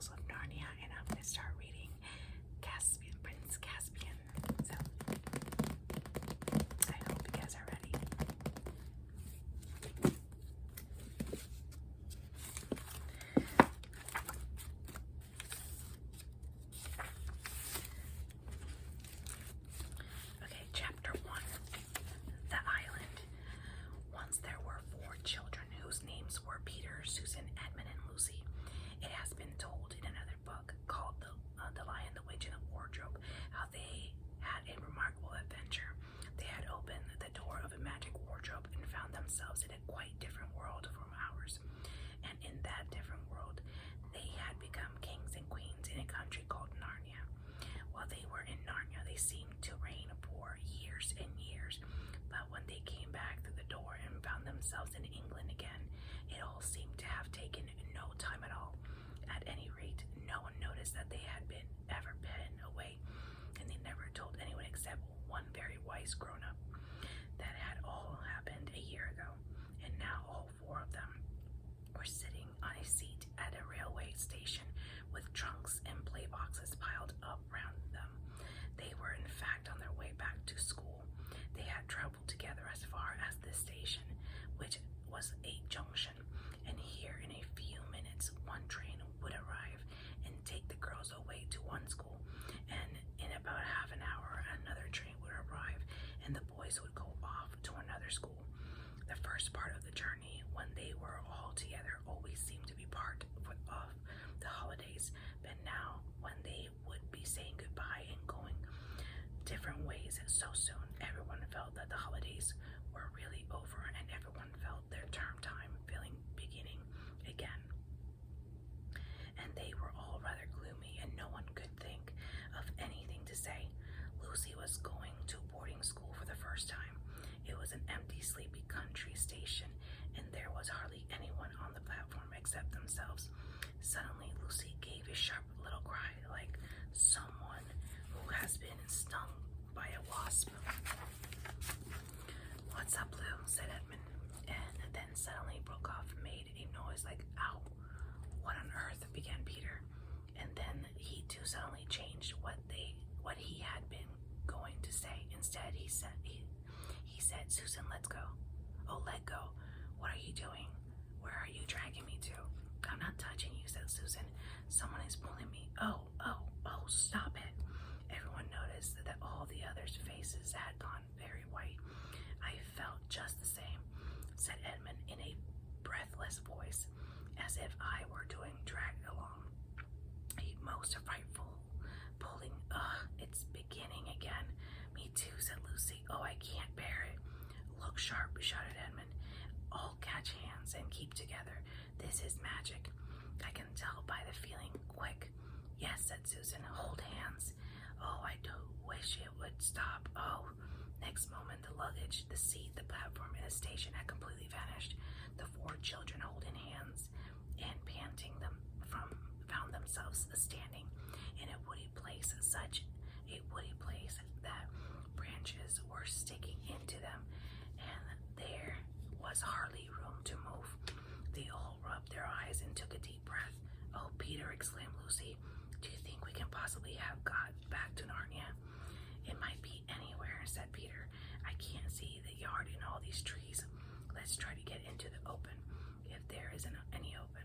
Tales of Narnia, and I'm going to start reading Caspian, Prince Caspian. So, I hope you guys are ready. Okay, Chapter 1, The Island. Once there were 4 children whose names were Peter, Susan, Edmund, and Lucy. It has been told in another book called The Lion, the Witch, and the Wardrobe how they had a remarkable adventure. They had opened the door of a magic wardrobe and found themselves in a quite different world from ours. And in that different world, they had become kings and queens in a country called Narnia. While they were in Narnia, they seemed to reign for years and years. But when they came back through the door and found themselves in England again, it all seemed to have taken no time at all. At any rate, no one noticed that they had ever been away, and they never told anyone except one very wise grown-up. That had all happened a year ago, and now all 4 of them were sitting on a seat at a railway station with trunks and play boxes piled up round them. They were in fact on their way back to school. They had traveled together as far as this station, which was a junction, and here in a few minutes one train would arrive and take the girls away to one school, and in about half an hour another train would arrive and the boys would go off to another school. The first part of the journey, when they were all together, always seemed to be part of the holidays, but now when they would be saying goodbye and going different ways so soon, everyone felt that the holidays were really over, and everyone felt their term time beginning again. And they were all rather gloomy, and no one could think of anything to say. Lucy was going to boarding school for the first time. It was an empty, sleepy country station, and there was hardly anyone on the platform except themselves. Suddenly, Lucy gave a sharp little cry, like someone who has been stung by a wasp. "What's up, Lou?" said Edmund, and then suddenly broke off and made a noise like, "Ow!" "What on earth?" began Peter, and then he too suddenly changed what he had been going to say. Instead, he said, "Susan, let's go." "Oh, let go? What are you doing? Where are you dragging me to?" "I'm not touching you," said Susan. "Someone is pulling me." Oh, stop it." Everyone noticed that all the others' faces had gone very white. "I felt just the same," said Edmund in a breathless voice, "as if I were doing dragged along. A most frightful pulling. Ugh, it's beginning again." "Me too," said Lucy. "Oh, I can't bear it." "Look sharp," shouted Edmund. "All catch hands and keep together. This is magic. I can tell by the feeling. Quick." "Yes," said Susan. "Hold hands. Oh, I do wish it would stop. Oh." Next moment, the luggage, the seat, the platform, and the station had completely vanished. The 4 children, holding hands and panting found themselves standing in a woody place, such a woody place that branches were sticking into them, and there was hardly room to move. They all rubbed their eyes and took a deep breath. "Oh, Peter," exclaimed Lucy, "do you think we can possibly have got back to Narnia?" "It might be anywhere," said Peter. "I can't see the yard in all these trees. Let's try to get into the open, if there isn't any open."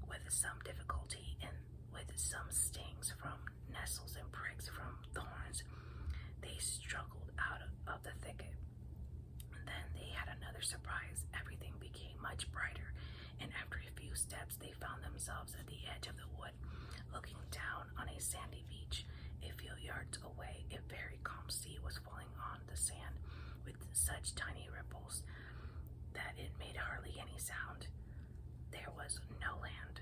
With some difficulty and with some stings from nettles and pricks from thorns, they struggled out of the thicket. Then they had another surprise. Everything became much brighter, and after a few steps they found themselves at the edge of the wood, looking down on a sandy beach. A few yards away, a very calm sea was falling on the sand with such tiny ripples that it made hardly any sound. There was no land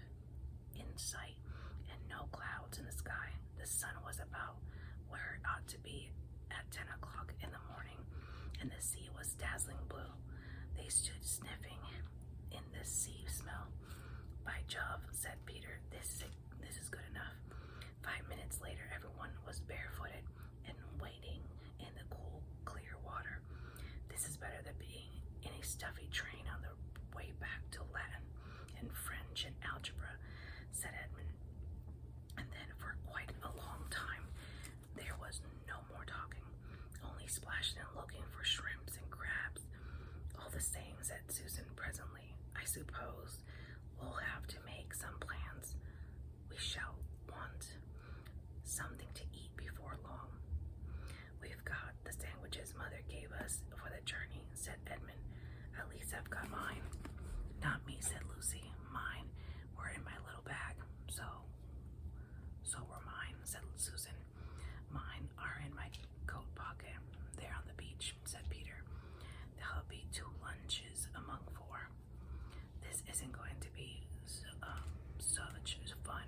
in sight and no clouds in the sky. The sun was about where it ought to be at 10 o'clock in the morning, and the sea was dazzling blue. They stood sniffing in the sea smell. "By Jove," said Peter, this is good enough." 5 minutes later, everyone was barefooted and wading in the cool, clear water. "This is better than being in a stuffy train on the way back to Latin and French and algebra," said Edmund. we splashed in looking for shrimps and crabs. All the same, said Susan presently, I suppose we'll have to make some plans. We shall want something to eat before long. We've got the sandwiches Mother gave us for the journey, said Edmund. At least I've got mine. Not me, said Lucy. Mine were in my little bag. So were mine, said Susan. Mine are in my coat pocket. There on the beach, said Peter. There'll be 2 lunches among 4. This isn't going to be such fun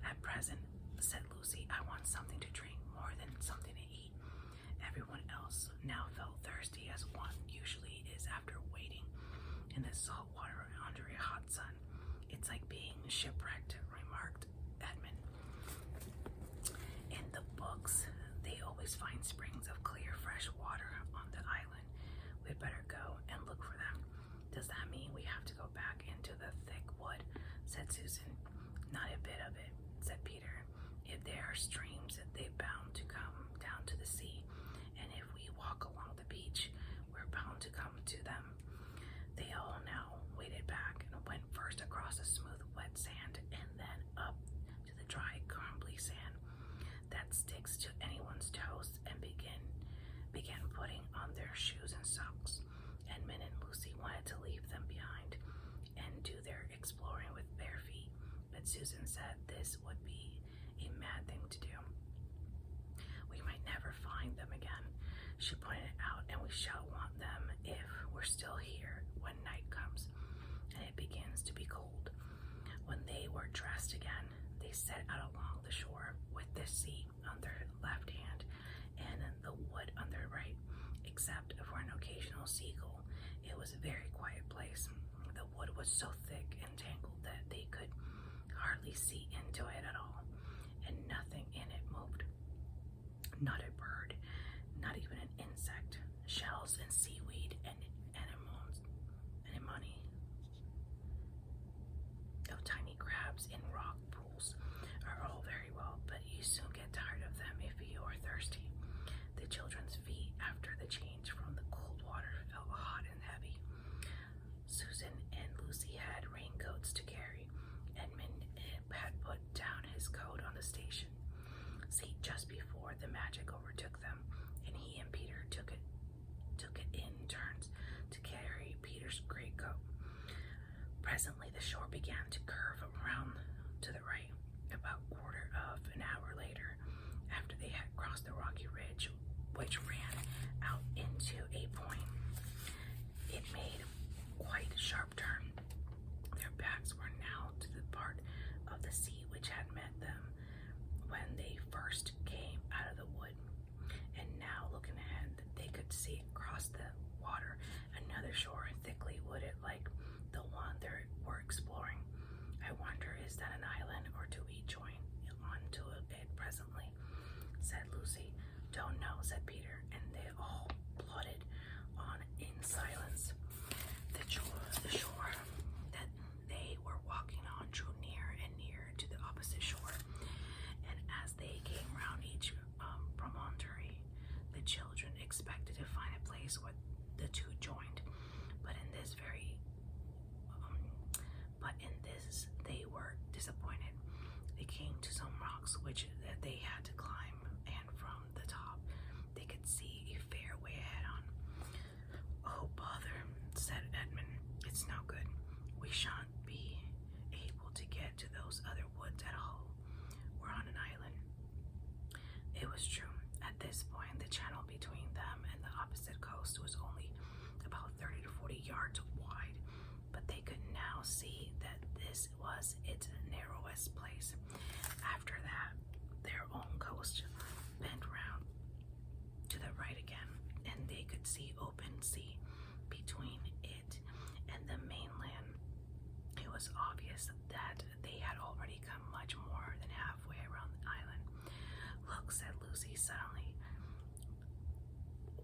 at present, said Lucy. I want something to drink more than something to eat. Everyone else now felt thirsty as one usually is after wading in the salt water under a hot sun. It's like being shipwrecked, remarked Edmund. In the books, they always find springs of clear, fresh water on the island. We'd better go and look for them. Does that mean we have to go back into the thick wood? Said Susan. Not a bit of it, said Peter. If there are streams, they're bound to come down to the sea, and if we walk along the beach, we're bound to come to them. They all now waded back and went first across the smooth, wet sand, and then up to the dry, crumbly sand that sticks to anyone's toes, and began putting on their shoes and socks. Edmund and Lucy wanted to leave them behind and do their exploring with bare feet, but Susan said this would be a mad thing to do. We might never find them again, she pointed out, and we shall want them if we're still here when night comes and it begins to be cold. When they were dressed again, they set out along the shore with the sea on their left hand and the wood on their right, except for an occasional seagull. It was a very quiet place. The wood was so thick and tangled that they could hardly see into it at all, and nothing in it moved. Not a bird, not even an insect. Shells and seaweed and anemone of tiny crabs in rock pools are all very well, but you soon get tired of them if you are thirsty. The children's feet, after the change from the cold water, felt hot and heavy. Susan and Lucy had raincoats to carry. Edmund had put down his coat on the station seat just before the magic overtook them, and he and Peter took it in turns to carry Peter's greatcoat. Presently the shore began to curve around to the right. About a quarter of an hour later, after they had crossed the rocky ridge which ran out into a point, it made quite a sharp turn. Their backs were now to the part of the sea which had met them when they first came out of the wood, and now looking ahead, they could see across the water another shore thickly wooded like the one they were exploring. I wonder, is that an island, or do we join onto it presently? Said Lucy. Don't know, said Peter, and they all plodded on in silence. The shore that they were walking on drew near and near to the opposite shore, and as they came round each promontory, the children expected to find a place where the two joined, but in this they were disappointed. They came to some rocks which they had to climb, and from the top they could see a fair way ahead on. Oh, bother, said Edmund. It's no good. We shan't be able to get to those other woods at all. We're on an island. It was true. At this point, the channel between them and the opposite coast was only about 30 to 40 yards wide, but they could now see that this was its narrowest place. After that, their own coast bent round to the right again, and they could see open sea between it and the mainland. It was obvious that they had already come much more than halfway around the island. Look, said Lucy suddenly.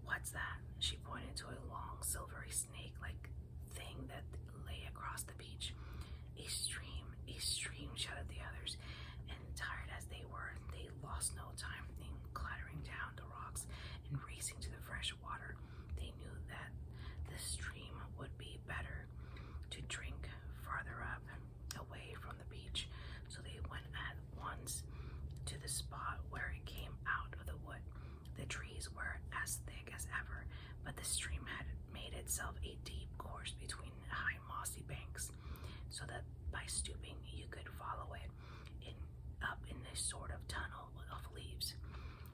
What's that? She pointed to a long, silvery snake-like thing that lay across the beach. A stream, shouted the others, and tired as they were, they lost no time in clattering down the rocks and racing to the a deep course between high mossy banks, so that by stooping you could follow it up in a sort of tunnel of leaves.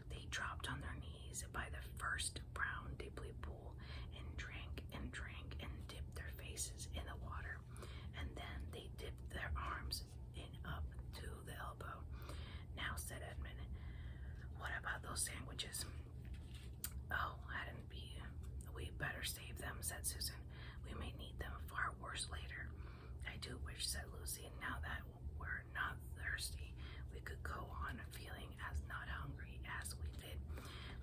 They dropped on their knees by the first brown dipply pool and drank and dipped their faces in the water, and then they dipped their arms in up to the elbow. Now, said Edmund, what about those sandwiches? Oh, hadn't we better save them, said Susan. We may need them far worse later. I do wish, said Lucy, now that we're not thirsty, we could go on feeling as not hungry as we did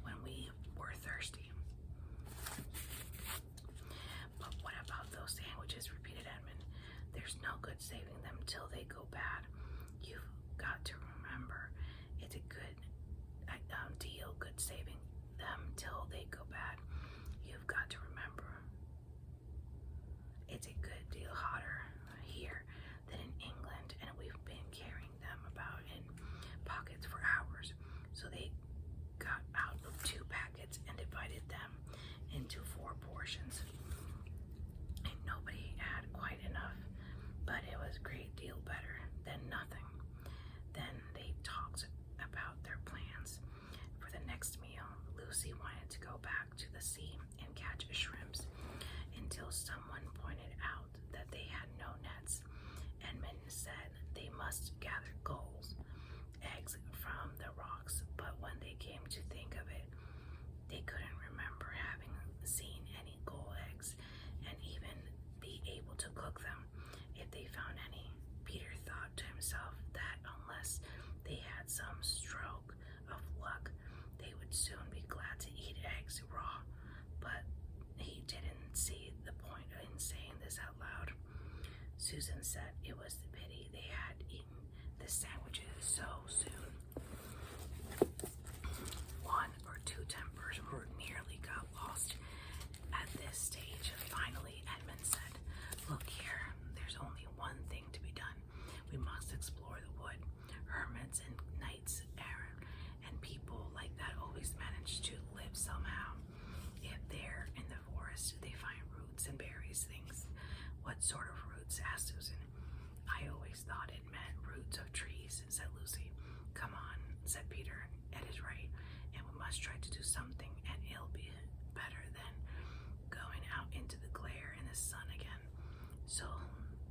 when we were thirsty. But what about those sandwiches, repeated Edmund. There's no good saving them till they go bad. You've got to remember, it's a good deal good saving them till they go bad. You've got to remember, it's a good deal hotter here than in England, and we've been carrying them about in pockets for hours. So they got out of 2 packets and divided them into 4 portions. And nobody had quite enough, but it was a great deal better than nothing. Then they talked about their plans for the next meal. Lucy wanted to go back to the sea and catch shrimps until someone pointed out that they had no nets. Edmund said they must gather gulls' eggs from the rocks, but when they came to think of it, they couldn't remember having seen any gull eggs and even be able to cook them if they found any. Peter thought to himself that unless they had some stroke of luck, they would soon be glad to eat eggs raw, but he didn't see the point in saying this out loud. Susan said it was the pity they had eaten the sandwiches so soon. 1 or 2 tempers were nearly got lost at this stage. Finally, Edmund said, look here, there's only one thing to be done. We must explore the wood. Hermits and knights errant and people like that always manage to live somehow. If they're in the forest, they find roots and berries, things. What sort of roots? Asked Susan. I always thought it meant roots of trees, said Lucy. Come on, said Peter. Ed is right, and we must try to do something, and it'll be better than going out into the glare in the sun again. So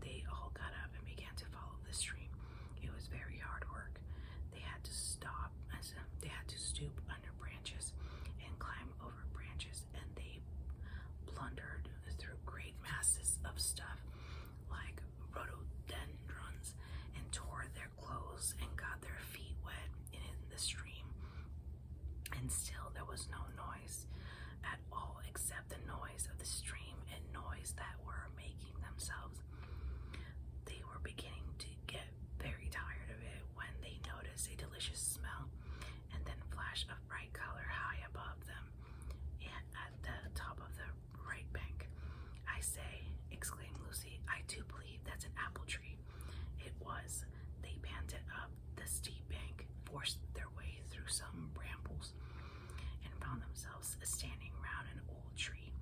they all got up and began to follow the stream. It was very hard work. They had to stoop under branches and climb over branches, and they blundered through great masses of stuff like rhododendrons and tore their clothes and got their feet wet in the stream. And still there was no noise at all except the noise of the stream and noise that were making themselves. They were beginning to get very tired of it when they noticed a delicious smell and then flash of bright color high above them and at the top of the right bank. I say, exclaimed Lucy, I do believe that's an apple tree. It was. They panted up the steep bank, forced their way through some brambles, and found themselves standing round an old tree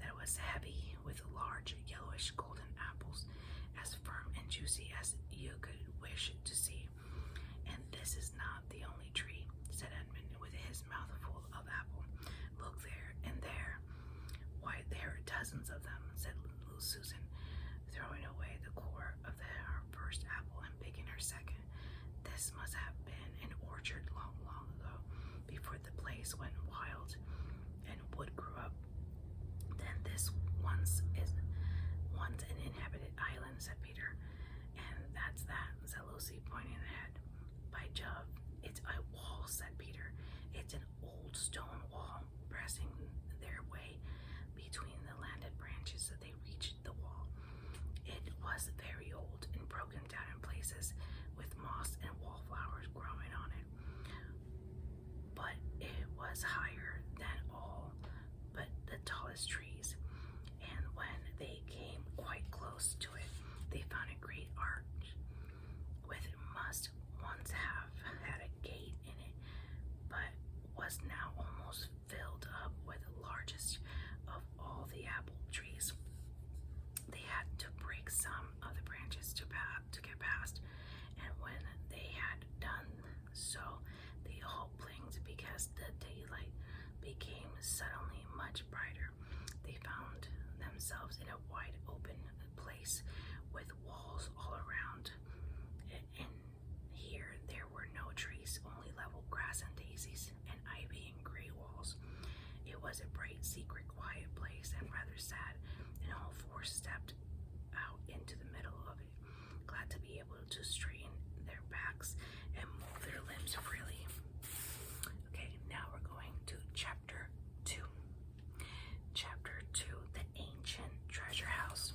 that was heavy with large yellowish golden apples, as firm and juicy as you could wish to see. And this is not the only tree, said Edmund, with his mouth full of apple. Look there and there. Why, there are dozens of them, said Susan, throwing away the core of her first apple and picking her second. This must have been an orchard long, long ago, before the place went wild and wood grew up. Then this once an inhabited island, said Peter. And that's that, said Lucy, pointing ahead. By Jove, it's a wall, said Peter. It's an old stone wall, pressing their way between the landed branches so they reached the wall. It was very old and broken down in places, with moss and wallflowers growing on it. But it was higher than all but the tallest trees, and when they came quite close to it, they found a great arch with must once have had a gate in it, but was now almost filled up with the largest of all the apple trees. themselves in a wide open place with walls all around. And here there were no trees, only level grass and daisies and ivy and gray walls. It was a bright, secret, quiet place and rather sad, and all four stepped out into the middle of it, glad to be able to straighten their backs and move their limbs freely. Okay, now we're going to chapter 2. Chapter 2, The Ancient Treasure House.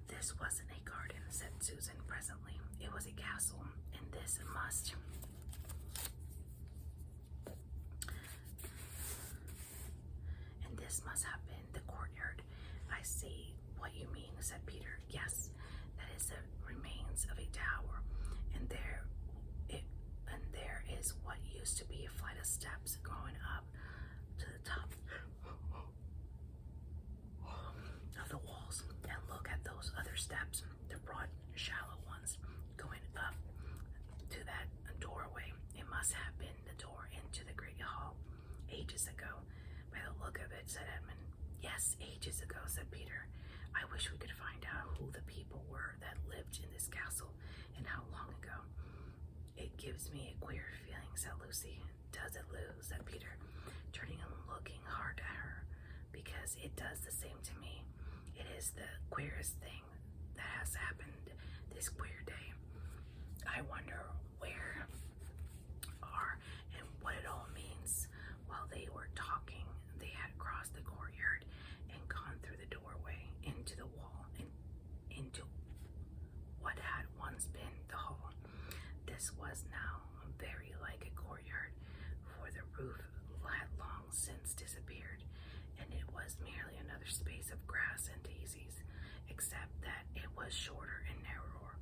This wasn't a garden, said Susan presently. It was a castle, and this must have been the courtyard. I see what you mean, said Peter. Yes, that is the remains of a tower, and there is what used to be a flight of steps going up to the top of the walls. And look at those other steps, the broad, shallow ones going up to that doorway. It must have been the door into the great hall ages ago. By the look of it, said Edmund. Yes, ages ago, said Peter. I wish we could find out who the people were that lived in this castle and how long ago. It gives me a queer feeling, said Lucy. Does it, Lou? Said Peter, turning and looking hard at her. Because it does the same to me. It is the queerest thing that has happened this queer day. I wonder where are and what it all means. While they were talking, they had crossed the courtyard and gone through the doorway into the wall and into what had once been the hall. This was now very like a courtyard, for the roof had long since disappeared, and it was merely another space of grass and daisies, except that it was shorter and narrower,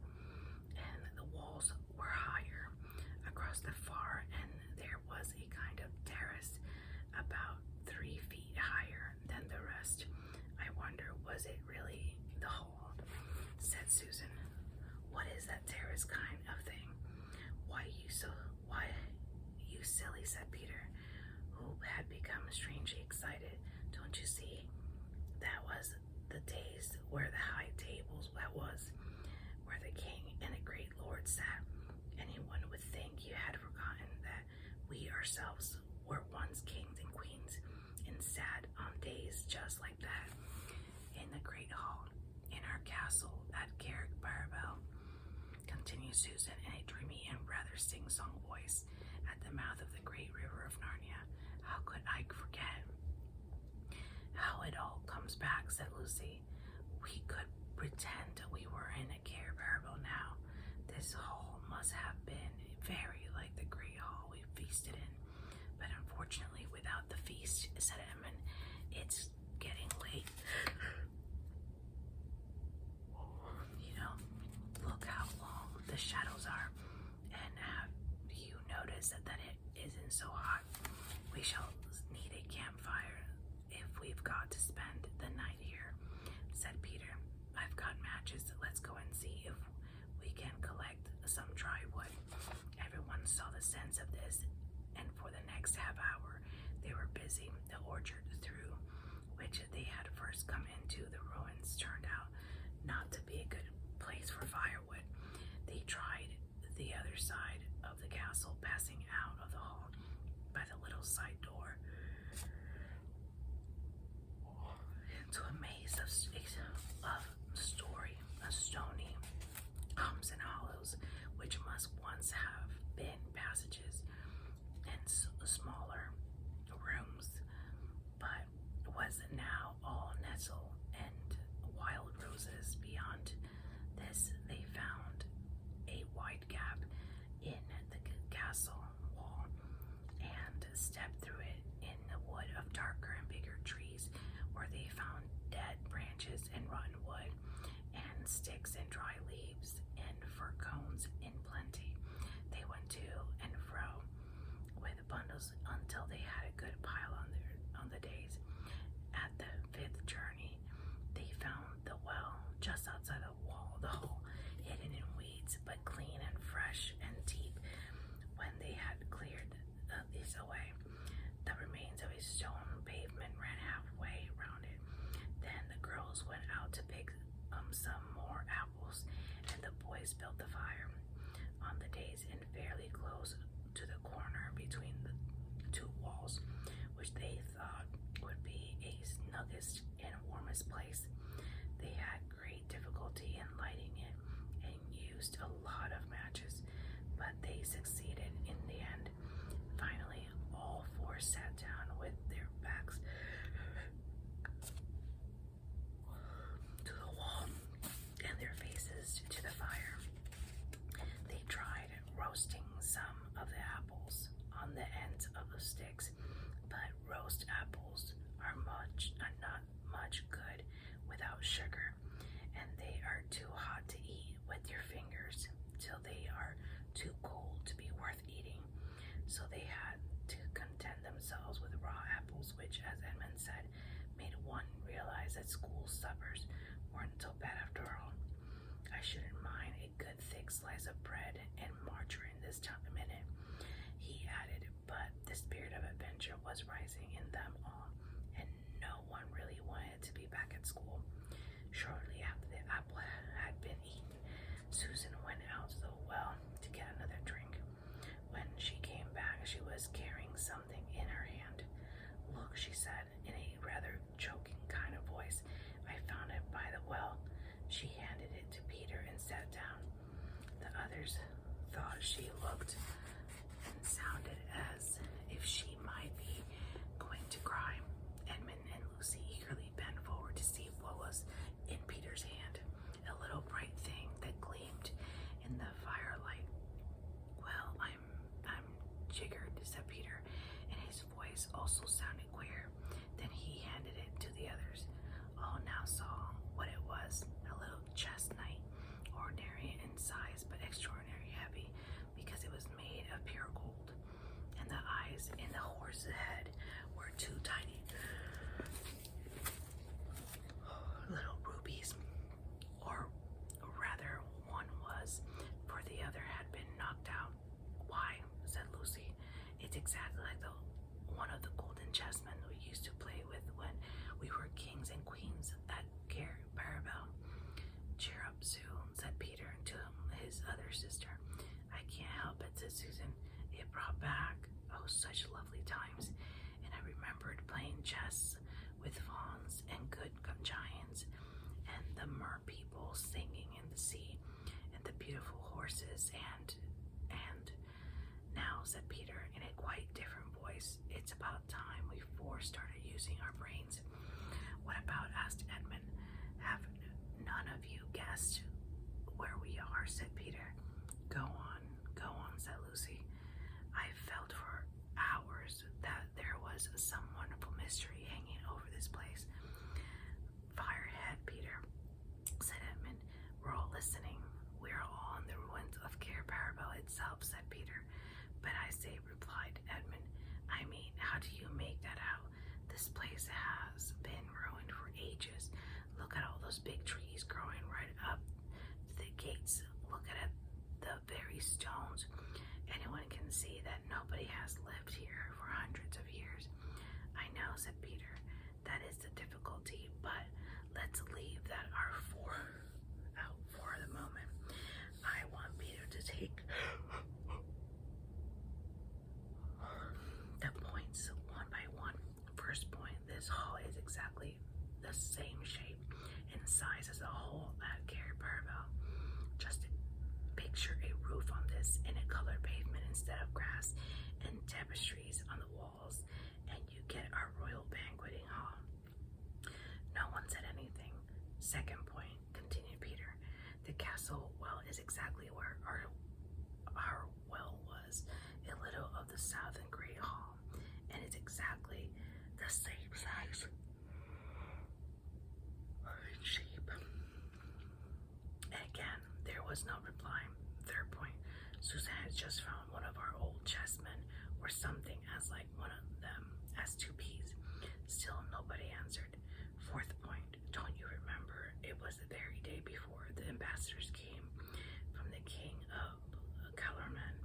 and the walls were higher. Across the far end there was a kind of terrace about 3 feet higher than the rest. I wonder, was it really the hall? Said Susan. What is that terrace kind of thing? Why you silly, said Peter, who had become strangely excited. Don't you see? That was the days where the high tables where the king and the great lord sat. Anyone would think you had forgotten that we ourselves were once kings and queens and sat on days just like that in the great hall in our castle at Caspian, continued Susan in a dreamy and rather sing-song voice, at the mouth of the great river of Narnia. How could I forget? How it all comes back, said Lucy. We could pretend we were in a Caspian now. This hall must have been very like the great hall we feasted in. But unfortunately, without the feast, said Edmund, it's getting late. You know, look how long the shadows are. And have you noticed that it isn't so hot? We shall need a campfire if we've got to spend the night here, said Peter. I've got matches. Let's go and see if we can collect some dry wood. Everyone saw the sense of this, and for the next half hour they were busy. The orchard through which they had first come into the ruins turned out not to be a good place for firewood. They tried the other side of the castle, passing out of the hall by the little side door into a maze of stony humps and hollows, which must once have been passages and smaller rooms, but was now all nettle and wild roses. Beyond this they found a wide gap in the castle wall, and stepped through it in the wood of darker and bigger trees, where they found dead branches and rotten wood, and sticks and dry leaves, and fir cones in plenty. They went to and fro with bundles until they had a good pile on the days. At the 5th journey, they found the well just outside the hall, hidden in weeds, but clean and fresh and deep. When they had cleared these away, the remains of a stone pavement ran halfway round it. some more apples, and the boys built the fire on the days and fairly close to the corner between the two walls, which they thought would be a snuggest and warmest place. They had great difficulty in lighting it and used a lot of matches, but they succeeded in the end. Finally, all four sat down with their backs to the wall and their faces to the fire. They tried roasting some of the apples on the ends of the sticks, but roast apples are not much good without sugar, and they are too hot to eat with your fingers till they are too cold to be worth eating. So they had to content themselves with raw apples, which, as Edmund said, made one realize that school suppers weren't so bad after all. I shouldn't mind a good thick slice of bread and margarine this time a minute, he added, but the spirit of adventure was rising in them all, and no one really wanted to be back at school. Shortly after the apple had been eaten, Susan went out to the well to get another drink. When she came back, she was carrying something in her hand. Look, she said, in a rather choking kind of voice, I found it by the well. She handed it to Peter and sat down. The others thought she looked and sounded as if she might be going to cry. Edmund and Lucy eagerly bent forward to see what was in Peter's hand, a little bright thing that gleamed in the firelight. Well, I'm jiggered, said Peter, and his voice also sounded queer. Then he handed it to the others. All now saw what it was, a little chest knife, ordinary in size but extraordinary heavy, because it was made of pure gold, and the eyes in the horse's head were two tiny little rubies, or rather one was, for the other had been knocked out. Why, said Lucy, it's exactly like the one of the golden chessmen we used to play with when we were kings and queens at Parabel. Cheer up, Sue, said Peter to his other sister. I can't help it, said Susan. It brought back, oh, such lovely times, and I remembered playing chess with fawns and good giants, and the mer people singing in the sea, and the beautiful horses, and now, said Peter in a quite different voice, it's about time we four started using our brains. What about, asked Edmund. Have none of you guessed where we are, said Peter. Go on, said Lucy. I felt for hours that there was some wonderful mystery hanging over this place. Fire ahead, Peter, said Edmund. We're all listening. We're all on the ruins of Parabel itself, said Peter. But I say, replied Edmund, I mean, how do you make that out? This place has been ruined for ages. Look at all those big trees growing right up to the gates. Look at it, the very stones. Anyone can see that nobody has lived here for hundreds of years. I know, said Peter. That is the difficulty, but let's leave that out for the moment. I want Peter to take the points one by one. First point, this hall is exactly the same shape and size as the hall at Parabel. Just picture a roof on this and a colored pavement instead of grass and tapestries on the walls, and you get our royal banqueting hall. No one said anything. Second point, continued Peter, the castle well is exactly where our well was, a little of the southern great hall, and it's exactly the same size and shape. And again, there was no reply. Third point, Susan had just found one of our old chessmen, or something as like one of them as two peas. Still nobody answered. Fourth point, don't you remember it was the very day before the ambassadors came from the king of Calorman?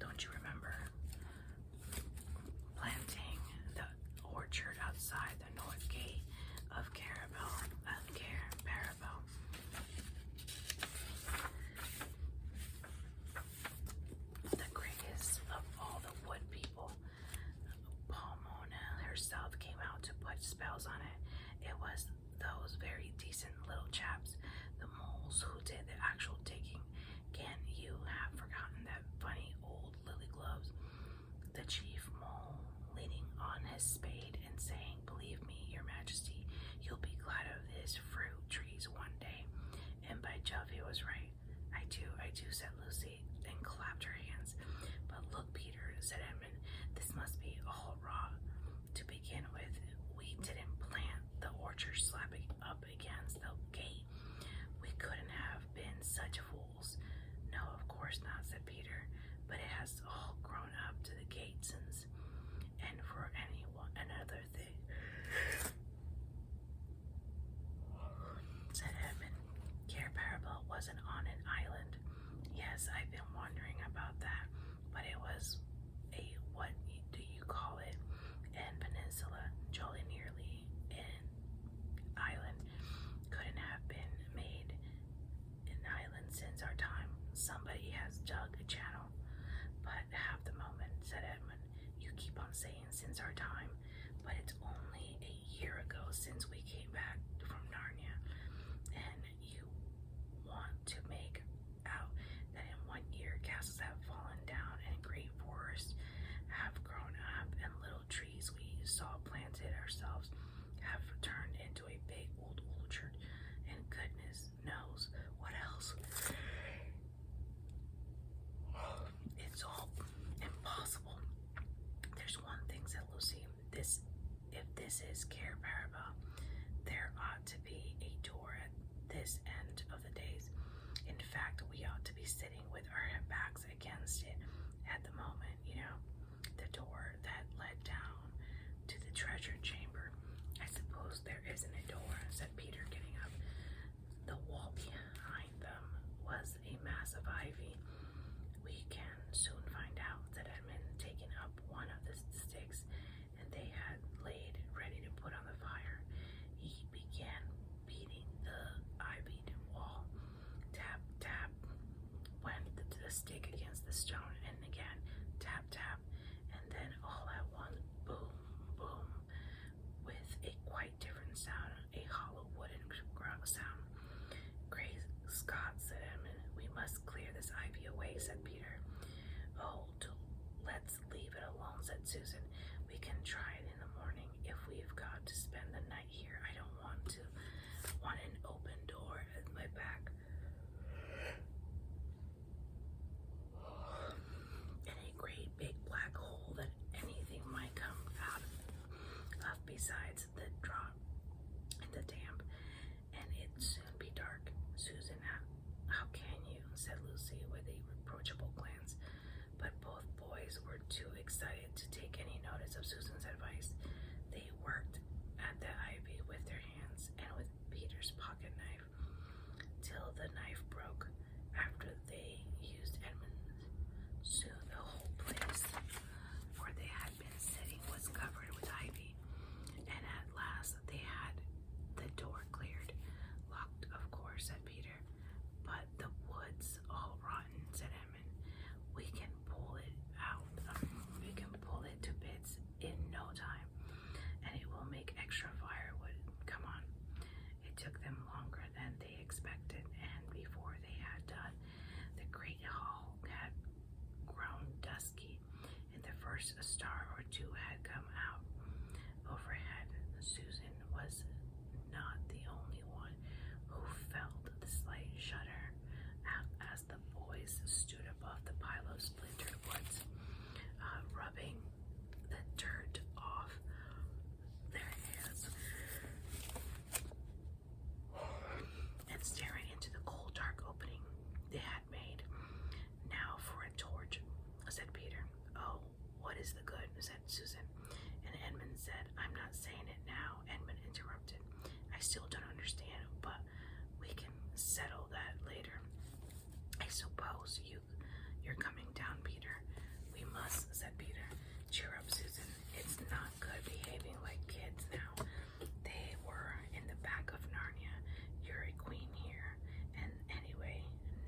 Don't you remember? Planting the orchard outside the north gate of Parabel. such fools. No, of course not, said Peter, but it has all grown up to the gates and for another thing, said Edmund. Cair Paravel wasn't on an island. Yes, I've been wondering about that, but it was a, what do you call it, and peninsula, jolly nearly an island. Couldn't have been made an island since our time. Somebody has dug a channel. But half the moment, said Edmund, you keep on saying since our time, but it's only a year ago since we came back from Narnia, and you want to make out that in 1 year castles have fallen down and great forests have grown up and little trees we saw planted ourselves have turned into a big old orchard, and goodness knows what else. It's all impossible. There's one thing, said Lucy. If this is Cair Paravel, there ought to be a door at this end of the days. In fact, we ought to be sitting with our backs against it at the moment, the door that led down to the treasure chamber. I suppose there isn't a door, said Peter, getting up. The wall behind them was a mass of ivy. We can soon find out, said Edmund, taking up one of the sticks and they had laid ready to put on the fire. He began beating the ivied wall. Tap, tap went the stick against the stone, and again, tap, tap, and then all at once, boom, boom, with a quite different sound, a hollow wooden sound. Great Scott, said Edmund, we must clear this ivy away, said Peter. Oh, let's leave it alone, said Susan. We can try it in the morning if we've got to spend the night here. I don't want an open door at my back. And a great big black hole that anything might come out of besides the drop and the damp, and it'd soon be dark. Susan, how can you, said Lucy with a reproachable glance. But both boys were too excited to take any notice of Susan's advice. They worked at the ivy with their hands and with Peter's pocket knife till the knife broke. After they used Edmund's, soon the whole place where they had been sitting was covered with ivy, and at last they had the door cleared. Locked, of course, said Peter. But the wood's all rotten, said Edmund. We can pull it out. We can pull it to bits in no time, and it will make extra firewood. Come on. It took them longer than they expected, and before they had done, the great hall had grown dusky, and the first star or two had come out. Overhead, Susan was not the only one who felt the slight shudder as the boys stood above the pile of splintered woods, rubbing the dirt off their hands and staring into the cold, dark opening they had made. Now for a torch, said Peter. Oh, what is the good, said Susan. And Edmund said, I'm not saying it now, Edmund interrupted. I still don't understand, but we can settle that later. I suppose you're coming down, Peter. We must, said Peter. Cheer up, Susan. It's not good behaving like kids now. They were in the back of Narnia. You're a queen here. And anyway,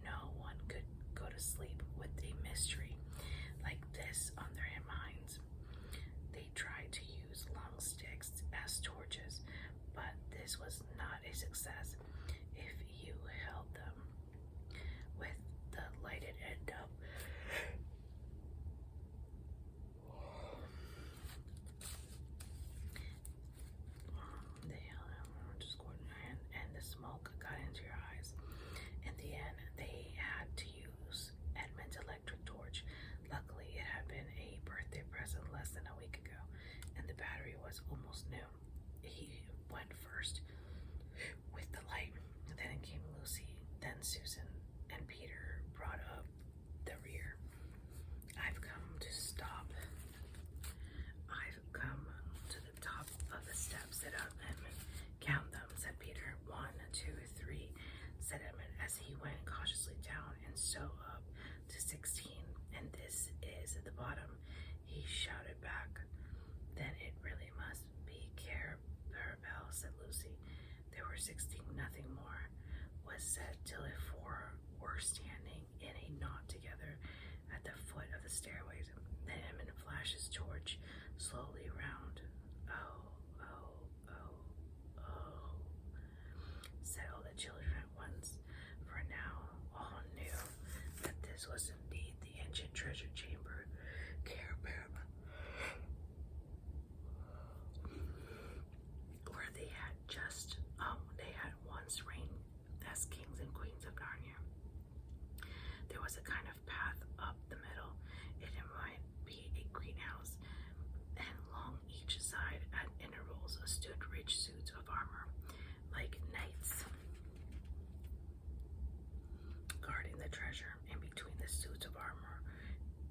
no one could go to sleep with a mystery like this on their minds. They tried to use long sticks as torches, but this was not a success. If you held them with the lighted end up, and the smoke got into your eyes. In the end, they had to use Edmund's electric torch. Luckily, it had been a birthday present less than a week ago, and the battery was almost new. He went first with the light, then came Lucy, then Susan, nothing more was said till the four were standing in a knot together at the foot of the stairways. Then Edmund flashed his torch slowly round. Oh, oh, oh, oh, said all the children at once, for now all knew that this was indeed the ancient treasure chamber, Caspian, where they had once reigned as kings and queens of Narnia. There was a kind of path up the middle. It might be a greenhouse, and along each side at intervals stood rich suits of armor, like knights, guarding the treasure. And between the suits of armor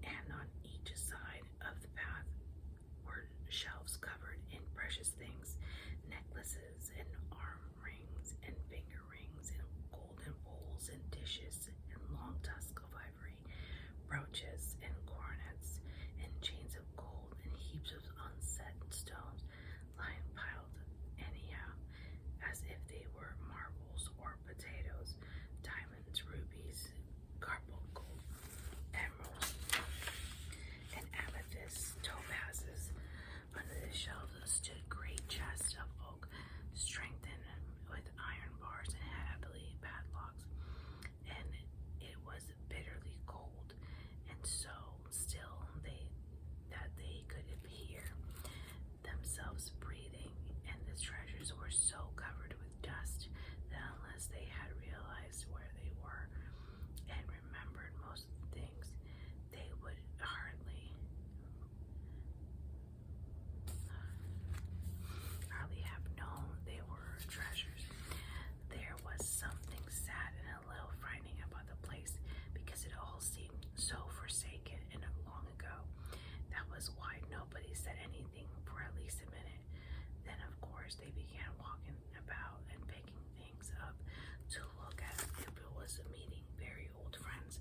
and on each side of the path were shelves covered in precious things, necklaces and arm rings and finger rings and golden bowls and dishes and long tusks of ivory, brooches and coronets and chains of gold and heaps of unset stones lying piled anyhow, as if they were marbles or potatoes, diamonds, rubies, carbuncle, emeralds, and amethysts, topazes. Under the shelves stood great chests of oak, strengthened with iron bars and heavily padlocks, and it was bitterly cold, and so still that they could hear themselves breathing, and the treasures were so covered with dust that unless they had realized where they were and remembered most of the things, they would hardly have known they were treasures. There was something sad and a little frightening about the place, because it all seemed so forsaken and long ago. That was why nobody said anything for at least a minute. Then, of course, they began walking about and picking things up to look at if it was meeting very old friends.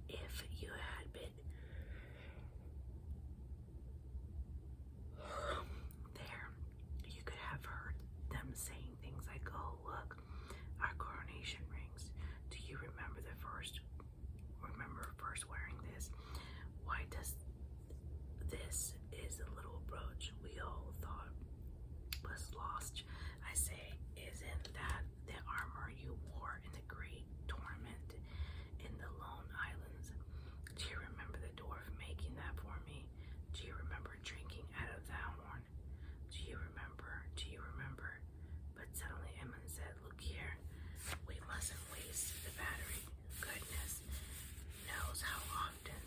If you had been there, you could have heard them saying things like, "Oh, look, our coronation rings. Do you remember first wearing this? Why does this is a little brooch we all thought was lost? I say, isn't that the armor you wore in the great tournament in the Lone Islands? Do you remember the dwarf making that for me? Do you remember drinking out of that horn? Do you remember? Do you remember?" But suddenly Edmund said, "Look here, we mustn't waste the battery. Goodness knows how often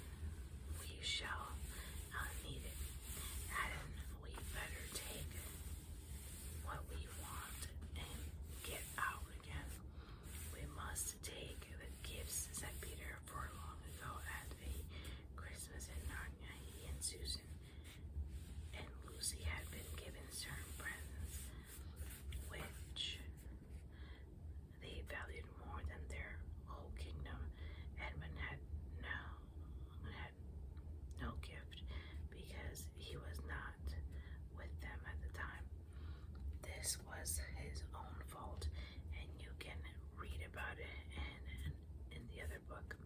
we shall need it. And we better take what we want and get out again. We must take the gifts," said Peter, "for long ago at a Christmas in Narnia, he and Susan and Lucy had been given certain presents which they valued more than their whole kingdom. Edmund had no gift because he was not with them at the time. This was his own fault, and you can read about it in the other book."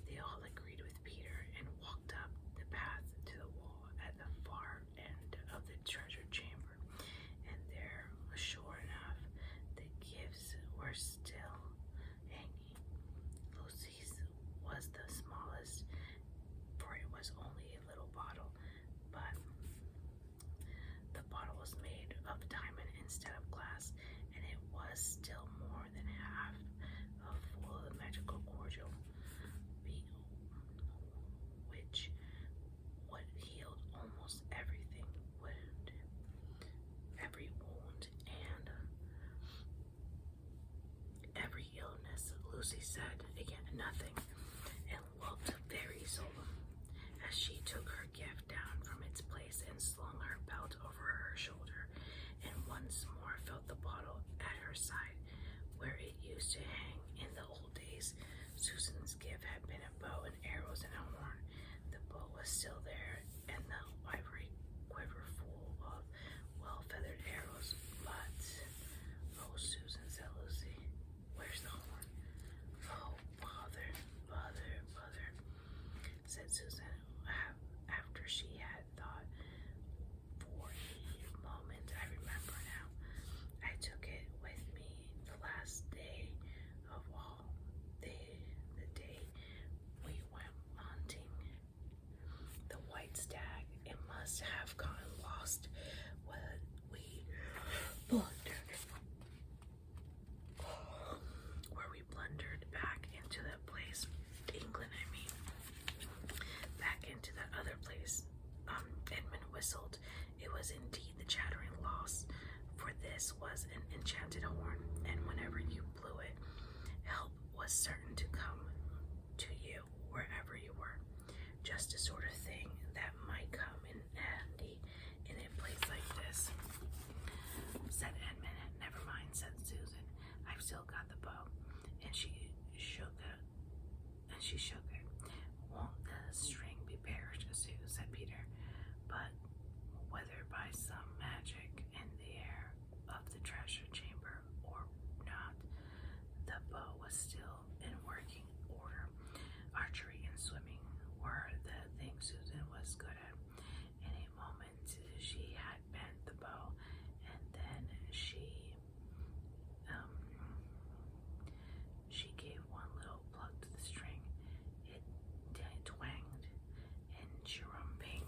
They all agreed with Peter and walked up the path to the wall at the far end of the treasure chamber, and there, sure enough, the gifts were still hanging. Lucy's was the smallest, for it was only a little bottle, but the bottle was made of diamond instead of glass, and it was still more than half full of the magical cordial, which would heal almost everything, every wound and every illness. Lucy said again nothing, and looked very solemn as she took her gift down from its place and slung her belt over her shoulder, and once more felt the bottle at her side, where it used to hang in the old days. Susan's gift had been a bow and arrows and a horn. The bow was still there, and the ivory quiver full of well-feathered arrows. But, "Oh, Susan," said Lucy, whistled. It was indeed the chattering loss, for this was an enchanted horn, and whenever you blew it, help was certain to come to you wherever you were. Just the sort of thing that might come in handy in a place like this, said Edmund. Never mind, said Susan. I've still got the bow. And she shook it. Won't the string be perished, Sue, said Peter. But whether by some magic in the air of the treasure chamber or not, the bow was still in working order. Archery and swimming were the things Susan was good at. In a moment she had bent the bow, and then she gave one little pluck to the string. It twanged in chirumping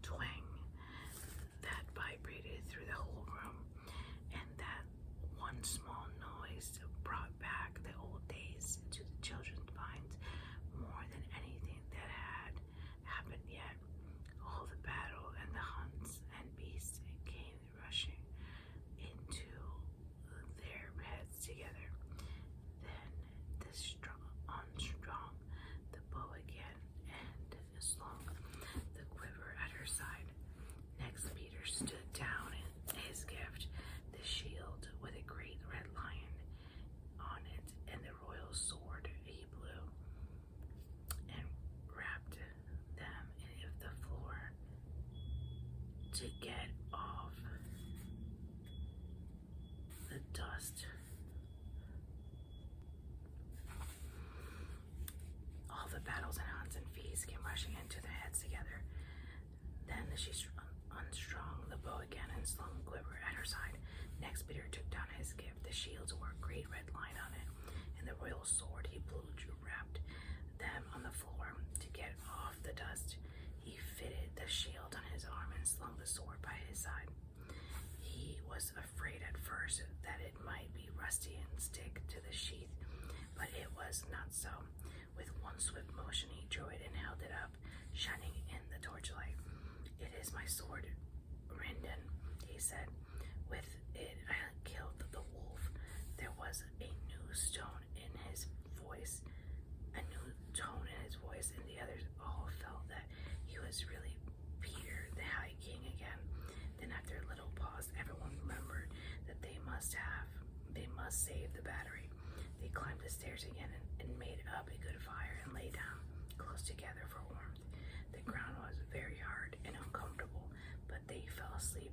twang that vibrated through the whole room, and that one small noise brought back the old days to the children's minds more than anything that had happened yet. All the battle and the hunts and beasts came rushing into their heads together. Then the unstrung the bow again and slung the quiver at her side. Next Peter stood down in his gift, the shield with a great red lion on it, and the royal sword he blew, and wrapped them in the floor to get off the dust. All the battles and hunts and feasts came rushing into their heads together. Then she unstrung the bow again and slung the quiver at her side. Next Peter took down his gift, the shields wore a great red line on it, and the royal sword he blew, wrapped them on the floor to get off the dust. He fitted the shield on his arm and slung the sword by his side. He was afraid at first that it might be rusty and stick to the sheath, but it was not so. With one swift motion he drew it and held it up, shining in the torchlight. It is my sword, Rindon, he said. With it I killed the wolf. There was a new tone in his voice, and the others all felt that he was really Peter, the High King again. Then after a little pause, everyone remembered that they must save the battery. They climbed the stairs again and made up a good fire and lay down close together for warmth. The ground was very hard and uncomfortable, but they fell asleep